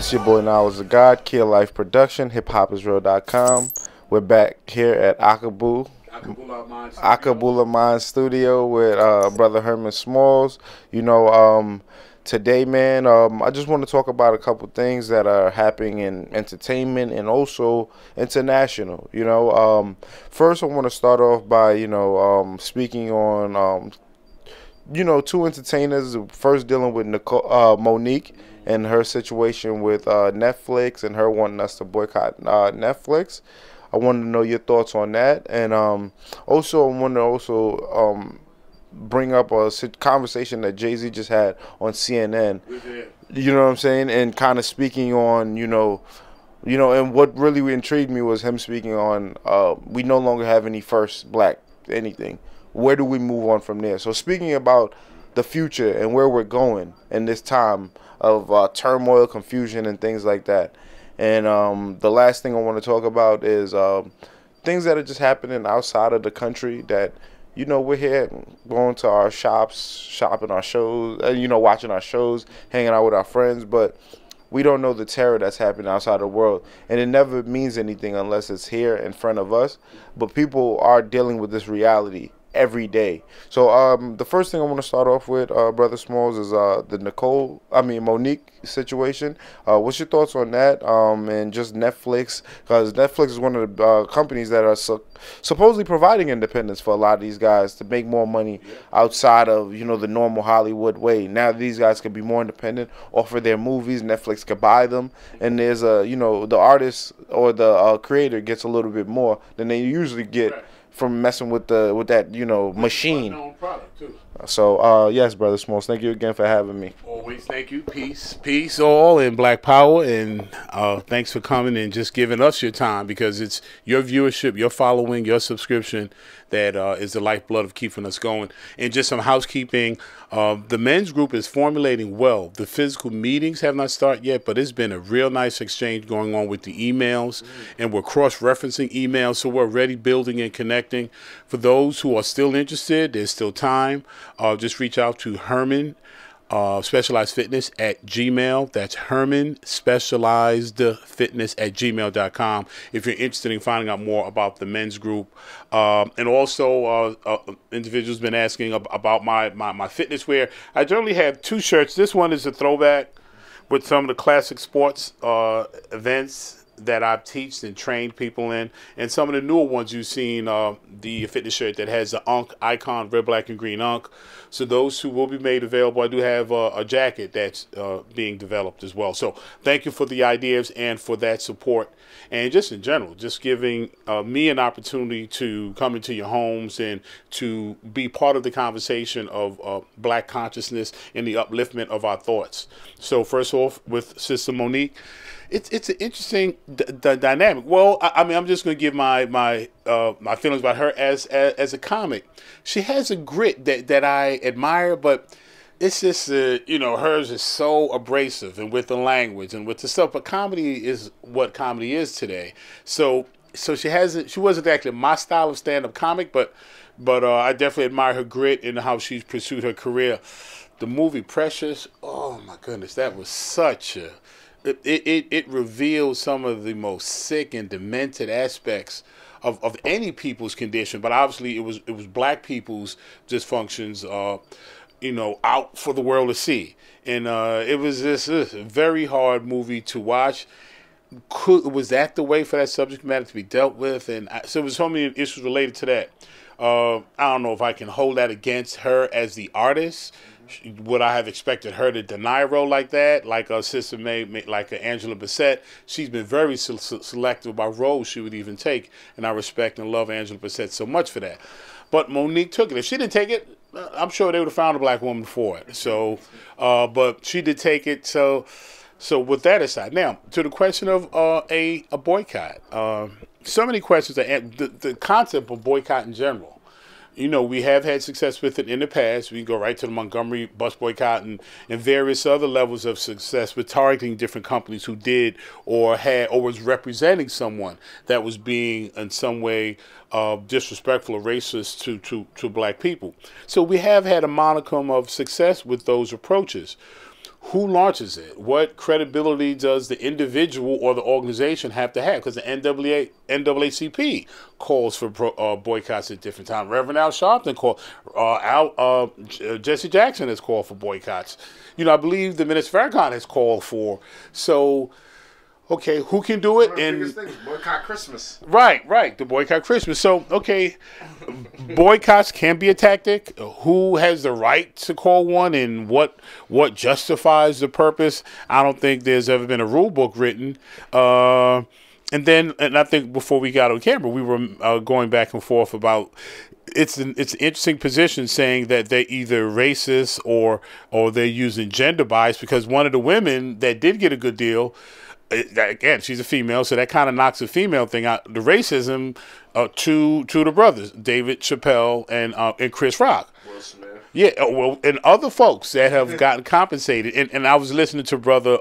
It's your boy Now is a God, Kill Life Production, hiphopisreal.com. We're back here at Akabula Mind Studio with brother Herman Smalls. Today, man, I just want to talk about a couple things that are happening in entertainment and also international. First I want to start off by speaking on two entertainers. First, dealing with Monique and her situation with Netflix and her wanting us to boycott Netflix. I wanted to know your thoughts on that, and also I want to bring up a conversation that Jay-Z just had on CNN. You know what I'm saying, and kind of speaking on and what really intrigued me was him speaking on we no longer have any first black anything. Where do we move on from there? So speaking about the future and where we're going in this time of turmoil, confusion, and things like that. And the last thing I want to talk about is things that are just happening outside of the country that, we're here going to our shops, shopping our shows, watching our shows, hanging out with our friends, but we don't know the terror that's happening outside the world. And it never means anything unless it's here in front of us. But people are dealing with this reality every day. So the first thing I want to start off with, Brother Smalls, is the Monique situation. What's your thoughts on that? And just Netflix, because Netflix is one of the companies that are supposedly providing independence for a lot of these guys to make more money outside of the normal Hollywood way. Now these guys can be more independent, offer their movies. Netflix could buy them, and there's the artist or the creator gets a little bit more than they usually get from messing with that machine. So yes, Brother Smalls, thank you again for having me. Always thank you. Peace all in Black Power, and thanks for coming and just giving us your time, because it's your viewership, your following, your subscription that is the lifeblood of keeping us going. And just some housekeeping, the men's group is formulating well. The physical meetings have not started yet, but it's been a real nice exchange going on with the emails, and we're cross-referencing emails, so we're already building and connecting. For those who are still interested, there's still time. Just reach out to Herman Specialized Fitness at Gmail. That's Herman Specialized Fitness at gmail.com if you're interested in finding out more about the men's group. And also individuals been asking about my fitness wear. I generally have two shirts. This one is a throwback with some of the classic sports events that I've taught and trained people in, and some of the newer ones you've seen, the fitness shirt that has the Unk icon, red, black, and green Unk. So those who will be made available. I do have a jacket that's being developed as well. So thank you for the ideas and for that support, and just in general, just giving me an opportunity to come into your homes and to be part of the conversation of black consciousness and the upliftment of our thoughts. So first off, with Sister Monique, it's an interesting dynamic. Well, I'm just going to give my feelings about her as a comic. She has a grit that I admire, but it's just hers is so abrasive, and with the language and with the stuff. But comedy is what comedy is today. So she wasn't actually my style of stand-up comic, but I definitely admire her grit and how she's pursued her career. The movie Precious, oh my goodness, that was such a It reveals some of the most sick and demented aspects of any people's condition, but obviously it was black people's dysfunctions, out for the world to see. And it was this very hard movie to watch. Was that the way for that subject matter to be dealt with? And so there was so many issues related to that. I don't know if I can hold that against her as the artist. Would I have expected her to deny a role like that, like a sister made like Angela Bassett? She's been very selective about roles she would even take, and I respect and love Angela Bassett so much for that. But Monique took it. If she didn't take it, I'm sure they would have found a black woman for it. So, but she did take it. So with that aside, now to the question of a boycott. So many questions. The concept of boycott in general. We have had success with it in the past. We can go right to the Montgomery bus boycott and various other levels of success with targeting different companies who did or was representing someone that was being in some way disrespectful or racist to black people. So we have had a monicum of success with those approaches. who launches it? What credibility does the individual or the organization have to have? Because the NAACP calls for boycotts at different times. Reverend Al Sharpton called. Jesse Jackson has called for boycotts. You know, I believe the Minister Farrakhan has called for. So, okay, who can do it? One of the biggest things, boycott Christmas. Right, the boycott Christmas. So, okay, boycotts can be a tactic. Who has the right to call one, and what justifies the purpose? I don't think there's ever been a rule book written. And I think before we got on camera, we were going back and forth about it's an interesting position saying that they're either racist or they're using gender bias, because one of the women that did get a good deal, again, she's a female, so that kind of knocks the female thing out. The racism to the brothers, David Chappelle and Chris Rock. Will Smith. Yeah, well, and other folks that have gotten compensated. And I was listening to Brother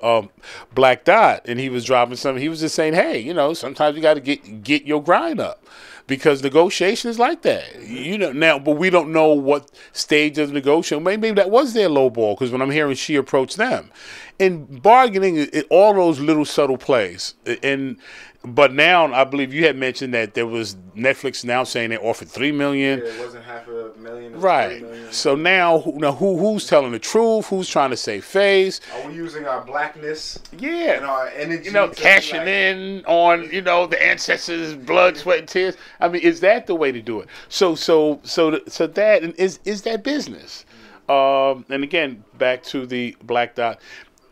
Black Dot, and he was dropping something. He was just saying, hey, you know, sometimes you got to get your grind up, because negotiation is like that. You know, now, but we don't know what stage of negotiation. Maybe that was their low ball, because when I'm hearing she approached them. And bargaining, all those little subtle plays. But now I believe you had mentioned that there was Netflix now saying they offered $3 million. Yeah, it wasn't $500,000. It was right. $3 million. So now who's telling the truth? Who's trying to save face? Are we using our blackness? Yeah. And our energy? You know, cashing in on, you know, the ancestors' blood, sweat, and tears. I mean, is that the way to do it? So that, and is that business? And again, back to the Black Dot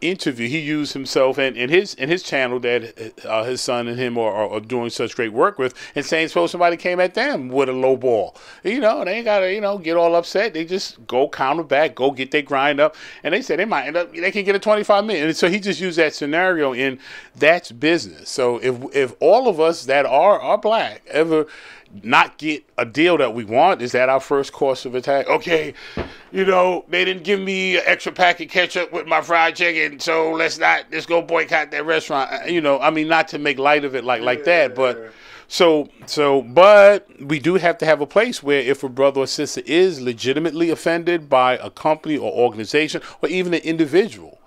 interview, he used himself and his channel that his son and him are doing such great work with, and saying suppose somebody came at them with a low ball, you know, they ain't gotta, you know, get all upset. They just go counter back, go get their grind up, and they said they might end up, they can get a 25 million. And so he just used that scenario, and that's business. So if all of us that are black ever not get a deal that we want, is that our first course of attack? Okay, you know, they didn't give me an extra packet ketchup with my fried chicken, so let's go boycott that restaurant. You know, I mean, not to make light of it like that, but but we do have to have a place where if a brother or sister is legitimately offended by a company or organization or even an individual,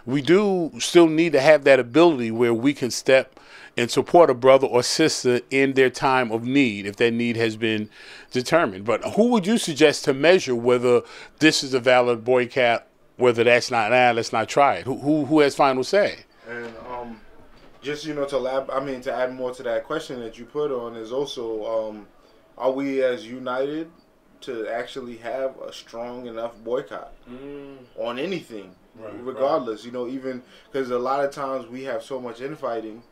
we do still need to have that ability where we can step and support a brother or sister in their time of need, if that need has been determined. But who would you suggest to measure whether this is a valid boycott, whether that's not, let's not try it? Who has final say? And just, you know, to add more to that question that you put on is also, are we as united to actually have a strong enough boycott on anything, regardless? You know, even because a lot of times we have so much infighting.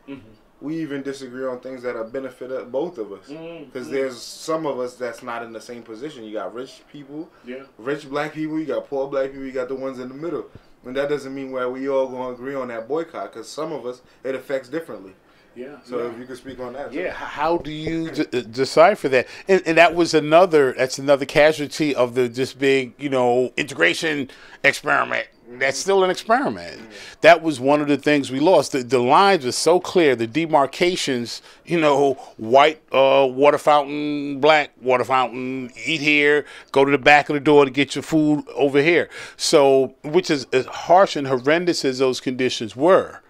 We even disagree on things that benefit both of us. Because there's some of us that's not in the same position. You got rich people, rich black people, you got poor black people, you got the ones in the middle. And that doesn't mean where we all going to agree on that boycott, because some of us, it affects differently. Yeah. So if you could speak on that. Yeah. How do you decipher that? And that's another casualty of this big, you know, integration experiment. That's still an experiment. That was one of the things we lost. The lines were so clear, the demarcations, you know, white water fountain, black water fountain, eat here, go to the back of the door to get your food over here. So, which is as harsh and horrendous as those conditions were,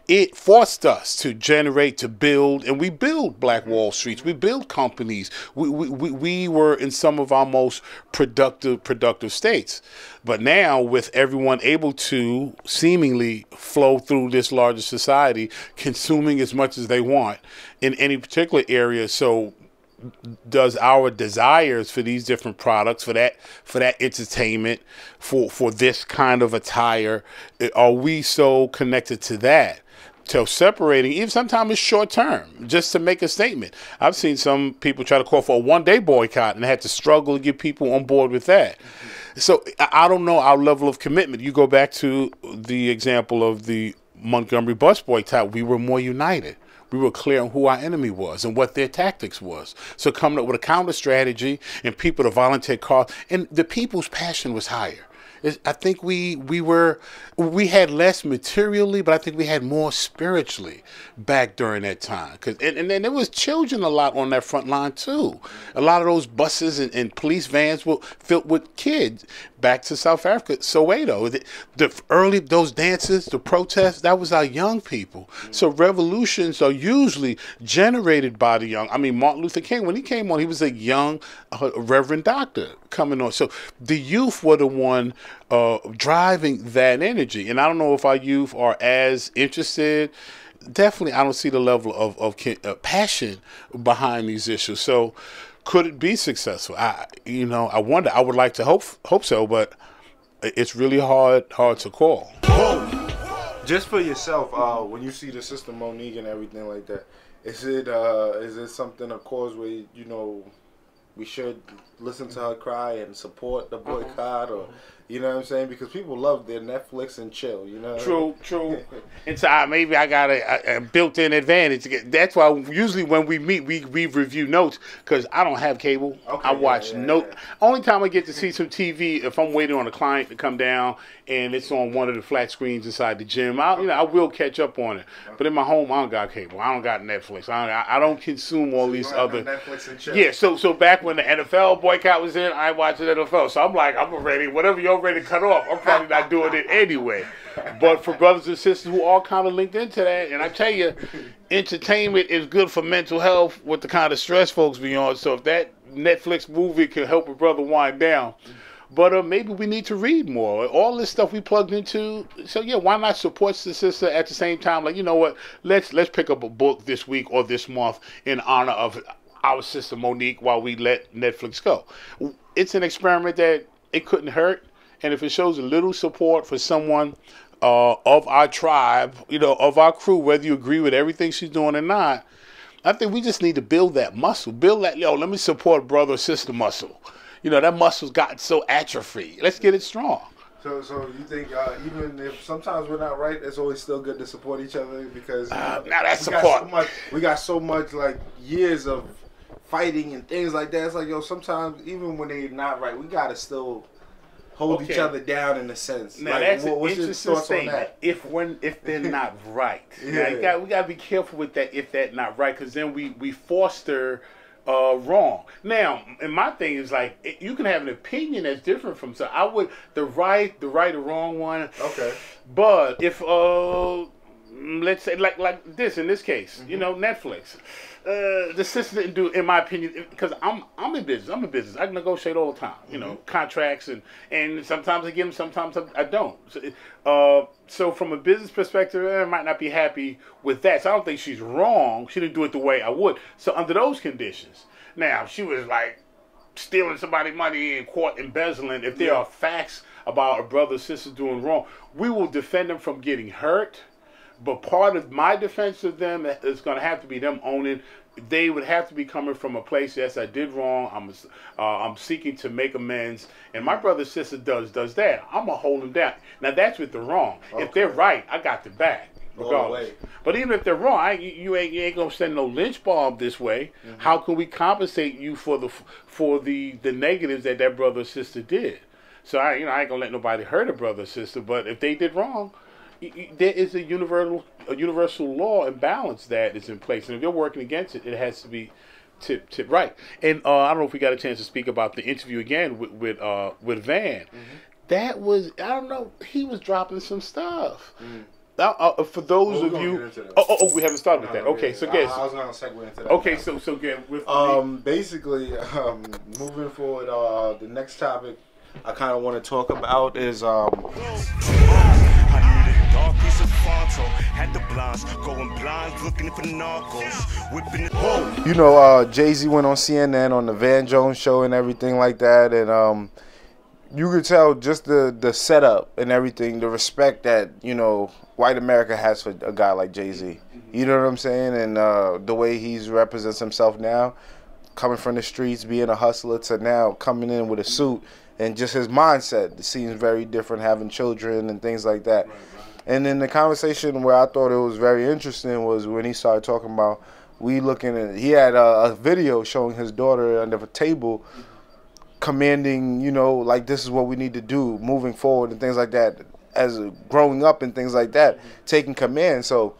it forced us to generate, to build, and we build Black Wall Streets. We build companies. We were in some of our most productive states. But now, with everyone able to seemingly flow through this larger society, consuming as much as they want in any particular area, so does our desires for these different products, for that entertainment, for this kind of attire, are we so connected to that? So separating, even sometimes it's short term, just to make a statement. I've seen some people try to call for a one-day boycott and had to struggle to get people on board with that. So I don't know our level of commitment. You go back to the example of the Montgomery bus boycott, we were more united. We were clear on who our enemy was and what their tactics was. So coming up with a counter strategy and people to volunteer cause, and the people's passion was higher. I think we had less materially, but I think we had more spiritually back during that time. And then there was children a lot on that front line too. A lot of those buses and police vans were filled with kids. Back to South Africa, Soweto, those dances, the protests, that was our young people. So revolutions are usually generated by the young. I mean, Martin Luther King, when he came on, he was a young reverend doctor coming on. So the youth were the one driving that energy. And I don't know if our youth are as interested. Definitely, I don't see the level of passion behind these issues. So could it be successful? I wonder. I would like to hope so, but it's really hard to call. Just for yourself, when you see the sister Monique and everything like that, is it something, a cause where we should listen to her cry and support the boycott, or you know what I'm saying? Because people love their Netflix and chill, you know. True. And so maybe I got a built-in advantage. That's why usually when we meet, we review notes, because I don't have cable. Okay, I watch note. Yeah. Only time I get to see some TV if I'm waiting on a client to come down and it's on one of the flat screens inside the gym. I will catch up on it. But in my home, I don't got cable. I don't got Netflix. I don't consume all these other. Netflix and chill. Yeah. So back when the NFL boycott was in, I watched the NFL. So I'm like, I'm ready. Whatever you're ready to cut off, I'm probably not doing it anyway. But for brothers and sisters who are kind of linked into that, and I tell you, entertainment is good for mental health with the kind of stress folks be on. So if that Netflix movie can help a brother wind down, but maybe we need to read more. All this stuff we plugged into. So yeah, why not support the sister at the same time? Like, you know what? Let's pick up a book this week or this month in honor of our sister Monique while we let Netflix go. It's an experiment that it couldn't hurt. And if it shows a little support for someone of our tribe, of our crew, whether you agree with everything she's doing or not, I think we just need to build that muscle. Build that, let me support brother or sister muscle. That muscle's gotten so atrophied. Let's get it strong. So you think even if sometimes we're not right, it's always still good to support each other, because now that's support. We got so much like years of fighting and things like that. It's like, sometimes even when they're not right, we gotta still hold each other down in a sense. Now that's an interesting statement. If they're not right, now, we gotta be careful with that. If that's not right, because then we foster wrong. Now, and my thing is like, you can have an opinion that's different from. So I would the right or wrong one. Okay. But if let's say like this in this case, Netflix. The sister didn't do, in my opinion, because I'm in business. I negotiate all the time, contracts, and sometimes I get them, sometimes I don't. So from a business perspective, I might not be happy with that. So I don't think she's wrong. She didn't do it the way I would. So under those conditions, now if she was like stealing somebody's money and caught embezzling, if there are facts about a brother or sister doing wrong, we will defend them from getting hurt. But part of my defense of them is going to have to be them owning. They would have to be coming from a place, yes, I did wrong. I'm seeking to make amends. And my brother or sister does that. I'm going to hold them down. Now, that's with the wrong. Okay. If they're right, I got the back, regardless. But even if they're wrong, you ain't going to send no lynch mob this way. Mm-hmm. How can we compensate you for the negatives that brother or sister did? So, I ain't going to let nobody hurt a brother or sister. But if they did wrong, there is a universal law and balance that is in place, and if you're working against it, it has to be tipped right. And I don't know if we got a chance to speak about the interview again with Van. Mm-hmm. That was, I don't know, he was dropping some stuff. Mm-hmm. For those of you, we haven't started with that. Okay, so guess I was going to segue into that. Okay, so again with basically moving forward, the next topic I kind of want to talk about is Jay-Z went on CNN on the Van Jones show and everything like that, and you could tell just the setup and everything, the respect that white America has for a guy like Jay-Z. You know what I'm saying? And the way he represents himself now, coming from the streets, being a hustler, to now coming in with a suit, and just his mindset seems very different, having children and things like that. And then the conversation where I thought it was very interesting was when he started talking about he had a video showing his daughter under the table commanding, you know, like this is what we need to do moving forward and things like that, as growing up and things like that, taking command. So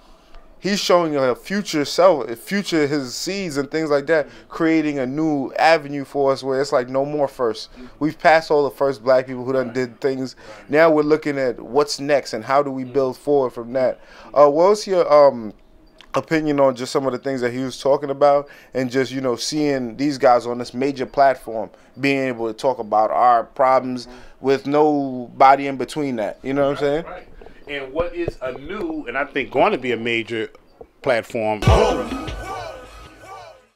he's showing a future self, future his seeds and things like that, creating a new avenue for us where it's like no more first. We've passed all the first black people who done did things. Now we're looking at what's next and how do we build forward from that. What was your opinion on just some of the things that he was talking about, and just, you know, seeing these guys on this major platform being able to talk about our problems with nobody in between that, you know what I'm saying? Right. And what is a new, and I think going to be a major platform,